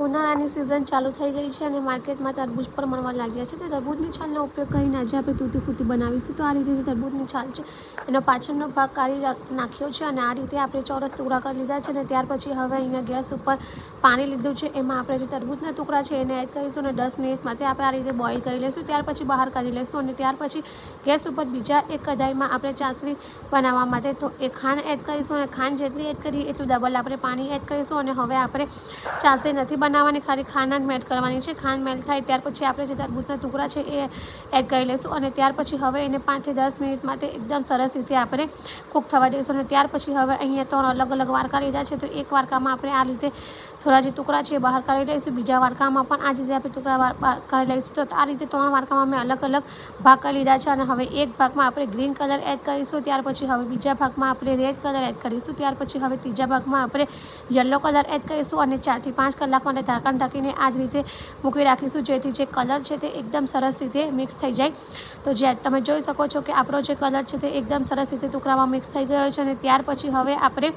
ઉનાળાની સિઝન ચાલુ થઈ ગઈ છે અને માર્કેટમાં તરબૂચ પણ મળવા લાગ્યા છે. તો તરબૂચની છાલનો ઉપયોગ કરીને આજે આપણે તૂટી ફૂટી બનાવીશું. તો આ રીતે જે તરબૂચની છાલ છે એનો પાછળનો ભાગ કાઢી નાખ્યો છે અને આ રીતે આપણે ચોરસ ટુકડા કરી લીધા છે. અને ત્યાર પછી હવે અહીંયા ગેસ ઉપર પાણી લીધું છે. એમાં આપણે જે તરબૂચના ટુકડા છે એને એડ કરીશું અને 10 મિનિટ માટે આપણે આ રીતે બોઇલ કરી લઈશું. ત્યાર પછી બહાર કાઢી લઈશું અને ત્યાર પછી ગેસ ઉપર બીજા એક કઢાઈમાં આપણે ચાસણી બનાવવા માટે તો એ ખાંડ એડ કરીશું અને ખાંડ જેટલી એડ કરીએ એટલું ડબલ આપણે પાણી એડ કરીશું. અને હવે આપણે ચાસણી નથી બનાવવાની, ખાલી ખાંડ જ મેલ્ટ કરવાની છે. ખાંડ મેલ્ટ થાય ત્યાર પછી આપણે જે તરબૂચના ટુકડા છે એ એડ કરી લઈશું અને ત્યાર પછી હવે એને 5 થી 10 મિનિટ માટે એકદમ સરસ રીતે આપણે કૂક થવા દઈશું. અને ત્યાર પછી હવે અહીંયા 3 અલગ અલગ વાડકા લીધા છે. તો એક વાડકામાં આપણે આ રીતે થોડા જે ટુકડા છે એ બહાર કાઢી લઈશું, બીજા વાડકામાં પણ આ જ રીતે આપણે ટુકડા બહાર કાઢી લઈશું. તો આ રીતે 3 વાડકામાં મેં અલગ અલગ ભાગ કરી લીધા છે અને હવે એક ભાગમાં આપણે ગ્રીન કલર એડ કરીશું. ત્યાર પછી હવે બીજા ભાગમાં આપણે રેડ કલર એડ કરીશું. ત્યાર પછી હવે ત્રીજા ભાગમાં આપણે યલો કલર એડ કરીશું અને 4 થી 5 કલાક માટે ઢાંકણ ઢાંકીને આ જ રીતે મૂકી રાખીશું, જેથી જે કલર છે તે એકદમ સરસ રીતે મિક્સ થઈ જાય. તો જે તમે જોઈ શકો છો કે આપણો જે કલર છે તે એકદમ સરસ રીતે ટુકડામાં મિક્સ થઈ ગયો છે. અને ત્યાર પછી હવે આપણે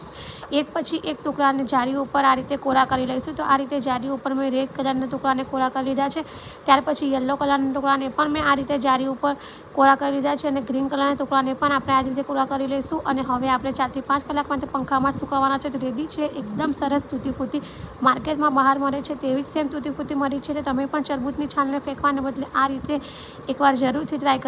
એક પછી એક ટુકડાને જારી ઉપર આ રીતે કોરા કરી લઈશું. તો આ રીતે જારી ઉપર મેં રેડ કલરના ટુકડાને કોરા કરી લીધા છે. ત્યાર પછી યલો કલરના ટુકડાને પણ મેં આ રીતે જારી ઉપર કોરા કરી લીધા છે અને ગ્રીન કલરના ટુકડાને પણ આપણે આ રીતે કોરા કરી લઈશું. અને હવે આપણે 4 થી 5 કલાક માટે પંખામાં જ સુકવવાના છે. તો રેડી છે એકદમ સરસ તૂટી ફૂટી માર્કેટમાં બહાર મળે છે તેવી જ સેમ તૂટી ફૂટી મળી છે. તો તમે પણ તરબૂચની છાલને ફેંકવાને બદલે આ રીતે એકવાર જરૂરથી ટ્રાય કરજો.